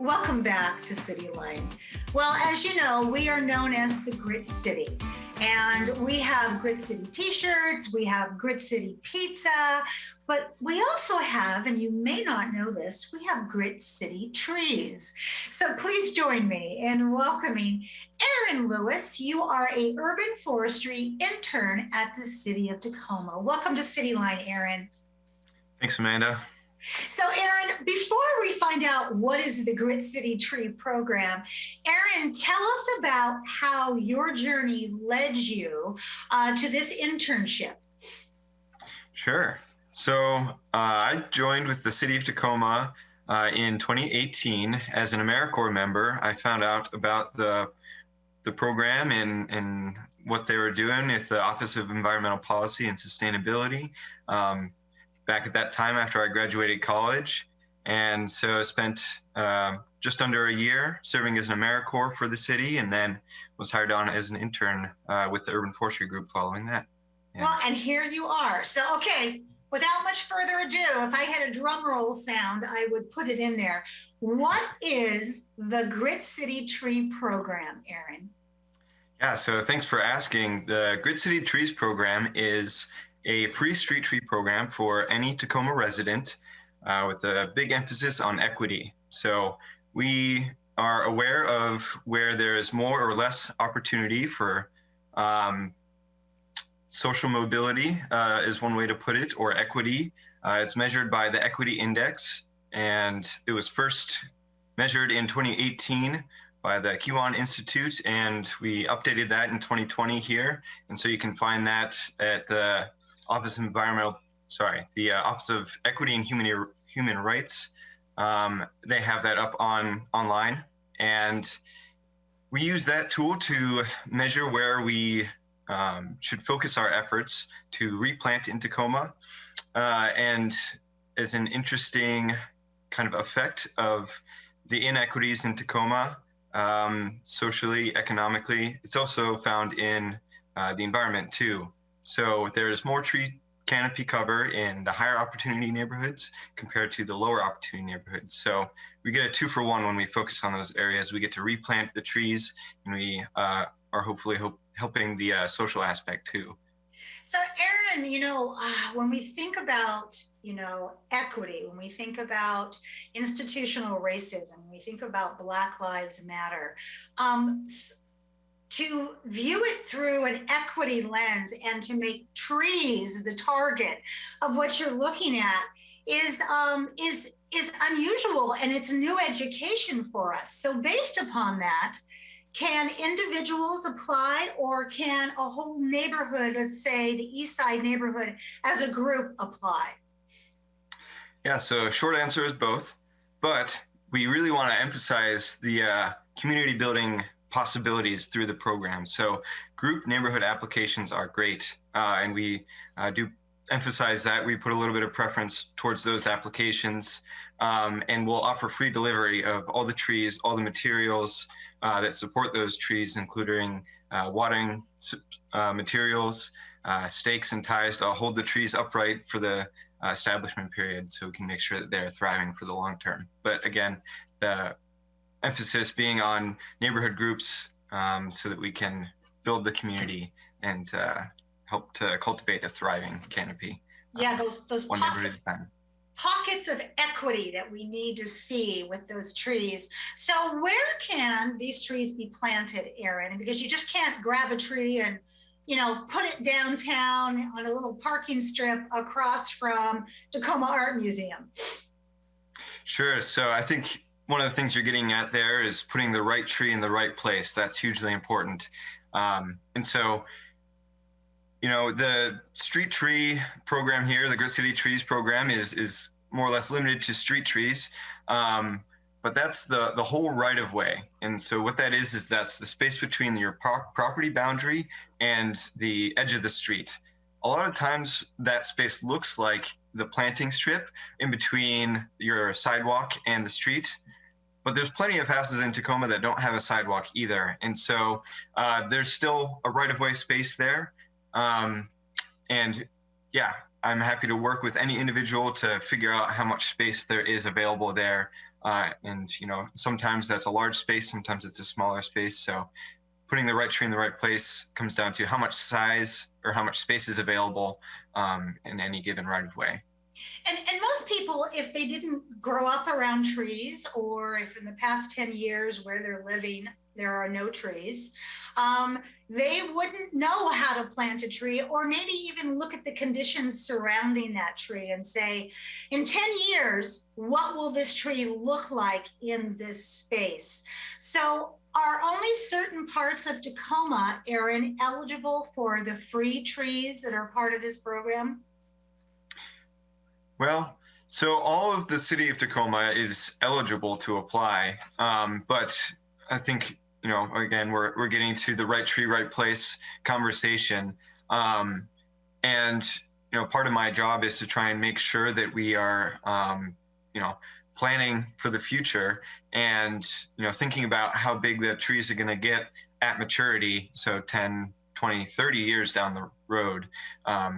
Welcome back to CityLine. Well, as you know, we are known as the Grit City, and we have Grit City t-shirts, we have Grit City pizza, but we also have, and you may not know this, we have Grit City trees. So please join me in welcoming Aaron Lewis. You are a urban forestry intern at the city of Tacoma. Welcome to CityLine, Aaron. Thanks, Amanda. So Aaron, before we find out what is the Grit City Tree Program, Aaron, tell us about how your journey led you to this internship. Sure. So I joined with the city of Tacoma in 2018 as an AmeriCorps member. I found out about the program and what they were doing with the Office of Environmental Policy and Sustainability. Back at that time after I graduated college. And so I spent just under a year serving as an AmeriCorps for the city, and then was hired on as an intern with the Urban Forestry Group following that. Well, and here you are. So, okay, without much further ado, if I had a drum roll sound, I would put it in there. What is the Grit City Tree Program, Aaron? Yeah, so thanks for asking. The Grit City Trees Program is a free street tree program for any Tacoma resident with a big emphasis on equity. So we are aware of where there is more or less opportunity for social mobility is one way to put it, or equity. It's measured by the Equity Index, and it was first measured in 2018 by the Kiwan Institute, and we updated that in 2020 here. And so you can find that at the Office of Office of Equity and Human Rights. They have that up online, and we use that tool to measure where we should focus our efforts to replant in Tacoma. And as an interesting kind of effect of the inequities in Tacoma, socially, economically, it's also found in the environment too. So there's more tree canopy cover in the higher opportunity neighborhoods compared to the lower opportunity neighborhoods. So we get a 2-for-1 when we focus on those areas. We get to replant the trees, and we are hopefully helping the social aspect too. So Aaron, when we think about, equity, when we think about institutional racism, when we think about Black Lives Matter, to view it through an equity lens and to make trees the target of what you're looking at is unusual, and it's new education for us. So based upon that, can individuals apply, or can a whole neighborhood, let's say the East Side neighborhood as a group, apply? Yeah, so short answer is both, but we really want to emphasize the community building possibilities through the program. So group neighborhood applications are great, and we do emphasize that. We put a little bit of preference towards those applications, and we'll offer free delivery of all the trees, all the materials that support those trees, including watering materials, stakes and ties to hold the trees upright for the establishment period, so we can make sure that they're thriving for the long term. But again, the emphasis being on neighborhood groups, so that we can build the community and help to cultivate a thriving canopy. Yeah, those one neighborhood at a time. Pockets of equity that we need to see with those trees. So where can these trees be planted, Aaron? Because you just can't grab a tree and put it downtown on a little parking strip across from Tacoma Art Museum. Sure. So I think one of the things you're getting at there is putting the right tree in the right place. That's hugely important. And so, the street tree program here, the Grit City Trees program, is more or less limited to street trees. But that's the whole right of way. And so what that is that's the space between your property boundary and the edge of the street. A lot of times that space looks like the planting strip in between your sidewalk and the street. But there's plenty of houses in Tacoma that don't have a sidewalk either. And so there's still a right-of-way space there. And yeah, I'm happy to work with any individual to figure out how much space there is available there. And, sometimes that's a large space, sometimes it's a smaller space. So putting the right tree in the right place comes down to how much size or how much space is available in any given right of way. And most people, if they didn't grow up around trees, or if in the past 10 years where they're living, there are no trees, they wouldn't know how to plant a tree, or maybe even look at the conditions surrounding that tree and say, in 10 years, what will this tree look like in this space? So are only certain parts of Tacoma, Aaron, eligible for the free trees that are part of this program? Well, so all of the city of Tacoma is eligible to apply, but I think, again, we're getting to the right tree, right place conversation. And, part of my job is to try and make sure that we are, planning for the future and, thinking about how big the trees are going to get at maturity. So 10, 20, 30 years down the road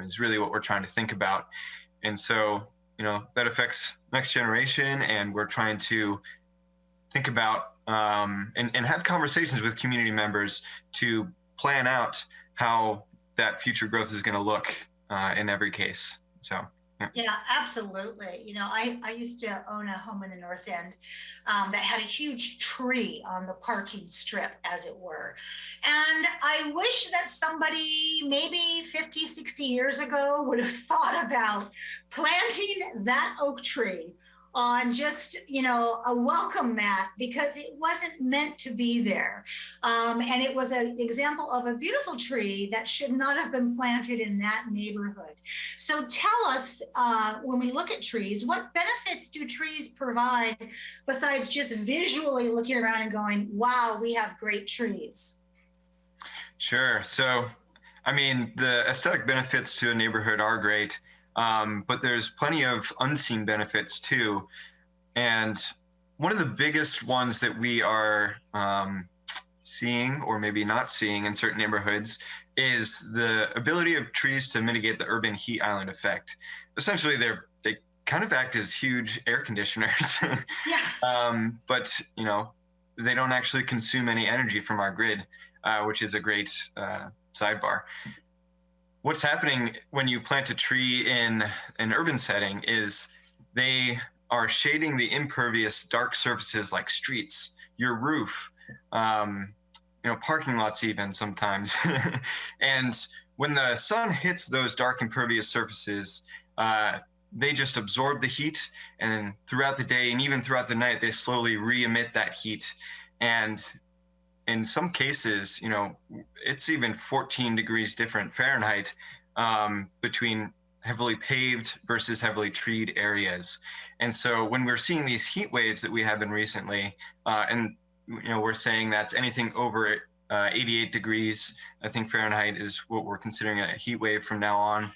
is really what we're trying to think about. And so, that affects next generation, and we're trying to think about and have conversations with community members to plan out how that future growth is going to look in every case. So. Yeah, absolutely. I used to own a home in the North End that had a huge tree on the parking strip, as it were. And I wish that somebody maybe 50, 60 years ago would have thought about planting that oak tree on just, a welcome mat, because it wasn't meant to be there. And it was an example of a beautiful tree that should not have been planted in that neighborhood. So tell us, when we look at trees, what benefits do trees provide besides just visually looking around and going, wow, we have great trees? Sure. So, the aesthetic benefits to a neighborhood are great. But there's plenty of unseen benefits too. And one of the biggest ones that we are seeing, or maybe not seeing in certain neighborhoods, is the ability of trees to mitigate the urban heat island effect. Essentially, they kind of act as huge air conditioners. Yeah. But, they don't actually consume any energy from our grid, which is a great sidebar. What's happening when you plant a tree in an urban setting is they are shading the impervious dark surfaces like streets, your roof, parking lots even sometimes. And when the sun hits those dark impervious surfaces, they just absorb the heat, and throughout the day and even throughout the night, they slowly re-emit that heat. And in some cases, it's even 14 degrees different Fahrenheit between heavily paved versus heavily treed areas. And so when we're seeing these heat waves that we have been recently, and we're saying that's anything over 88 degrees, I think Fahrenheit is what we're considering a heat wave from now on.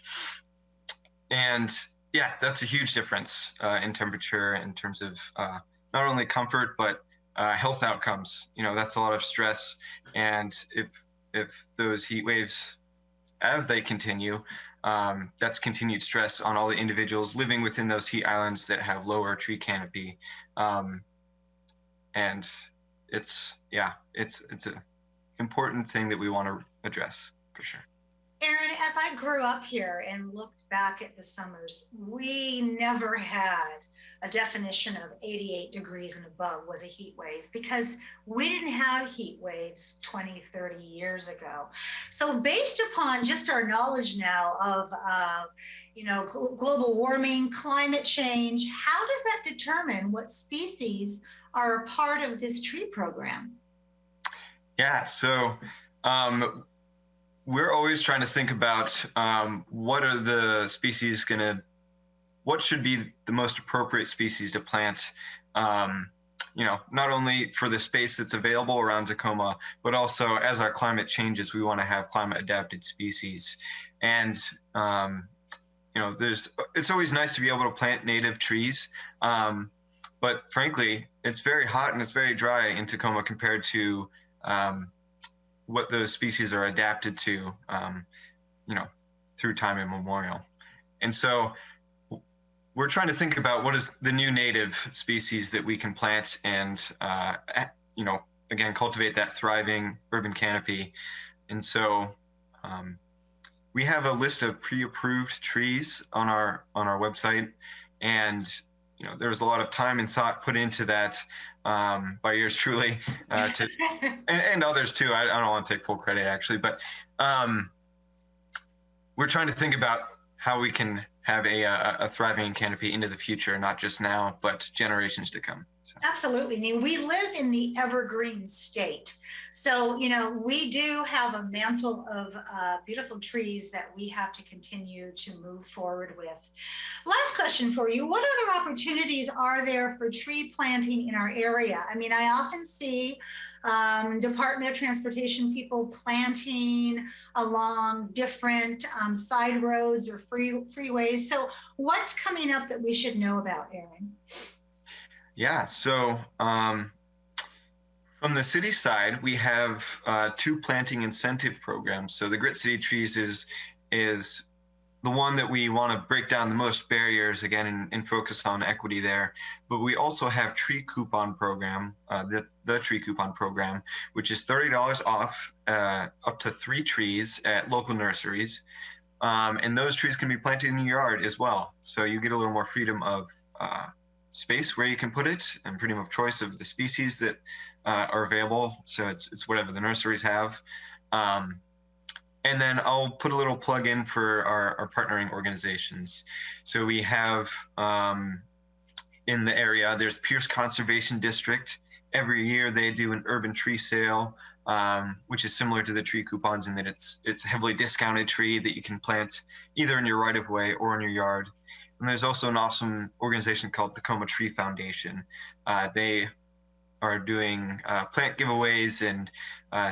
And yeah, that's a huge difference in temperature in terms of not only comfort, but health outcomes. That's a lot of stress. And if those heat waves, as they continue, that's continued stress on all the individuals living within those heat islands that have lower tree canopy. And it's an important thing that we want to address for sure. Aaron, as I grew up here and looked back at the summers, we never had a definition of 88 degrees and above was a heat wave, because we didn't have heat waves 20, 30 years ago. So based upon just our knowledge now of, global warming, climate change, how does that determine what species are a part of this tree program? Yeah, so we're always trying to think about what are the species what should be the most appropriate species to plant, not only for the space that's available around Tacoma, but also as our climate changes, we want to have climate adapted species. And, it's always nice to be able to plant native trees. But frankly, it's very hot and it's very dry in Tacoma compared to what those species are adapted to, through time immemorial. And so we're trying to think about what is the new native species that we can plant and, again, cultivate that thriving urban canopy. And so we have a list of pre-approved trees on our website, and there's a lot of time and thought put into that by yours truly, and others too. I don't want to take full credit actually, but we're trying to think about how we can have a thriving canopy into the future, not just now, but generations to come. So. Absolutely. I mean, we live in the evergreen state. So, we do have a mantle of beautiful trees that we have to continue to move forward with. Last question for you. What other opportunities are there for tree planting in our area? I mean, I often see Department of Transportation people planting along different side roads or freeways. So what's coming up that we should know about, Aaron? Yeah, so from the city side, we have 2 planting incentive programs. So the Grit City Trees is the one that we want to break down the most barriers again and focus on equity there. But we also have tree coupon program, the tree coupon program, which is $30 off up to 3 trees at local nurseries. And those trees can be planted in your yard as well. So you get a little more freedom of space where you can put it and freedom of choice of the species that are available. So it's whatever the nurseries have. And then I'll put a little plug in for our partnering organizations. So we have in the area, there's Pierce Conservation District. Every year they do an urban tree sale, which is similar to the tree coupons in that it's a heavily discounted tree that you can plant either in your right of way or in your yard. And there's also an awesome organization called Tacoma Tree Foundation. They are doing plant giveaways and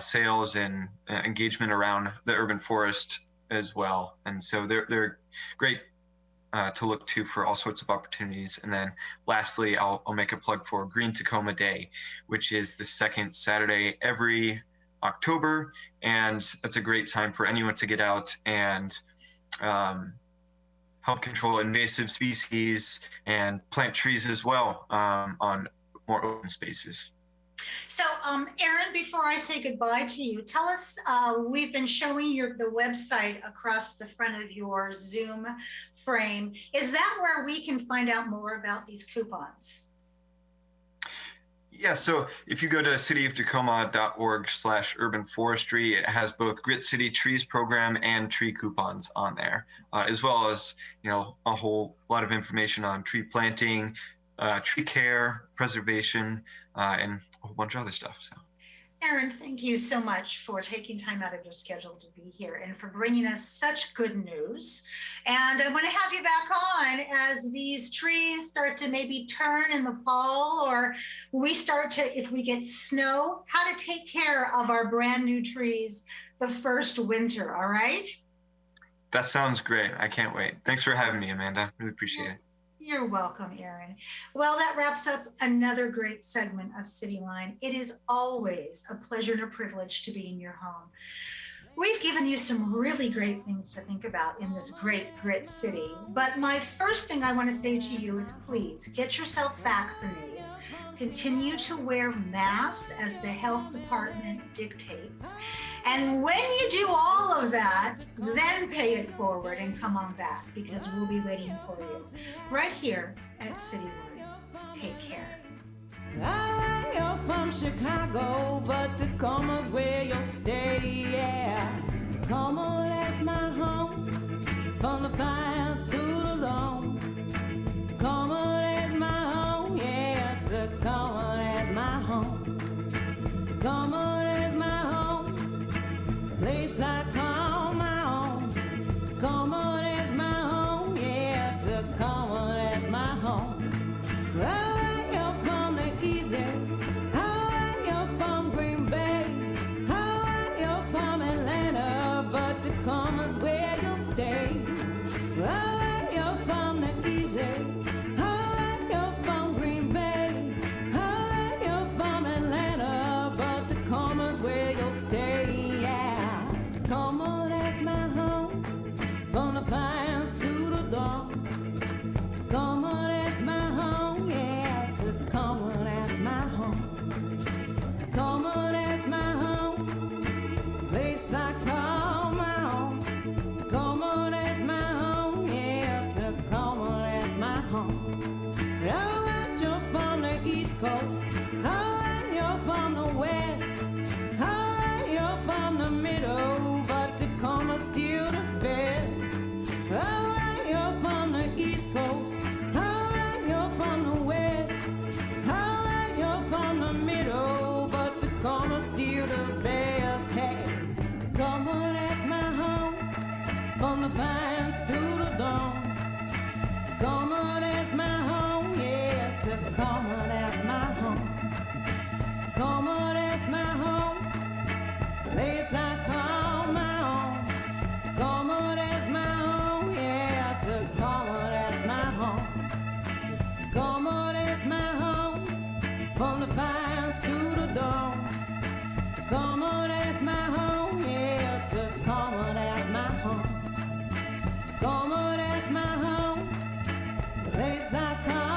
sales and engagement around the urban forest as well. And so they're great to look to for all sorts of opportunities. And then lastly, I'll make a plug for Green Tacoma Day, which is the second Saturday every October. And that's a great time for anyone to get out and help control invasive species and plant trees as well on more open spaces. So, Aaron, before I say goodbye to you, tell us, we've been showing the website across the front of your Zoom frame. Is that where we can find out more about these coupons? Yeah, so if you go to cityoftacoma.org/urban forestry, it has both Grit City Trees program and tree coupons on there, as well as a whole lot of information on tree planting, tree care, preservation, and a whole bunch of other stuff. So. Aaron, thank you so much for taking time out of your schedule to be here and for bringing us such good news. And I want to have you back on as these trees start to maybe turn in the fall, or we start to, if we get snow, how to take care of our brand new trees the first winter. All right? That sounds great. I can't wait. Thanks for having me, Amanda. Really appreciate it. You're welcome, Aaron. Well, that wraps up another great segment of CityLine. It is always a pleasure and a privilege to be in your home. We've given you some really great things to think about in this great grit city. But my first thing I want to say to you is please get yourself vaccinated. Continue to wear masks as the health department dictates. And when you do all of that, then pay it forward and come on back, because we'll be waiting for you right here at CityLine. Take care. You're from Chicago, but Tacoma's where you'll stay, yeah. Tacoma, that's my home, from the fires to the loam. Tacoma, that's my home, yeah. Tacoma, that's my home. Tacoma, that's my home, place I call my own. Tacoma, that's my home, yeah. Tacoma, that's my home. Right, you're from the east end. How you're from Green Bay. How you're from Atlanta, but Tacoma's where you'll stay. Right, you're from the east end. How you're from Green Bay. How you're from Atlanta, but Tacoma's where you'll stay. Yeah, Tacoma, that's my home, from the pines to the dawn. East Coast. Alright, you're from the West. Alright, you're from the middle, but Tacoma's still the best. Alright, you're from the East Coast. Alright, you're from the West. Alright, you're from the middle, but Tacoma's still the best. Hey, Tacoma, that's my home. From the pines to the dawn. Tacoma, that's my home. Yeah, Tacoma, that's my home. Tacoma, that's my home. Place I call my own. Tacoma, that's my home. Yeah, Tacoma, that's my home. Tacoma, that's my home. From the pines to the dawn. Tacoma, that's my home. Yeah, Tacoma, that's my home. Tacoma, that's my home. Place I call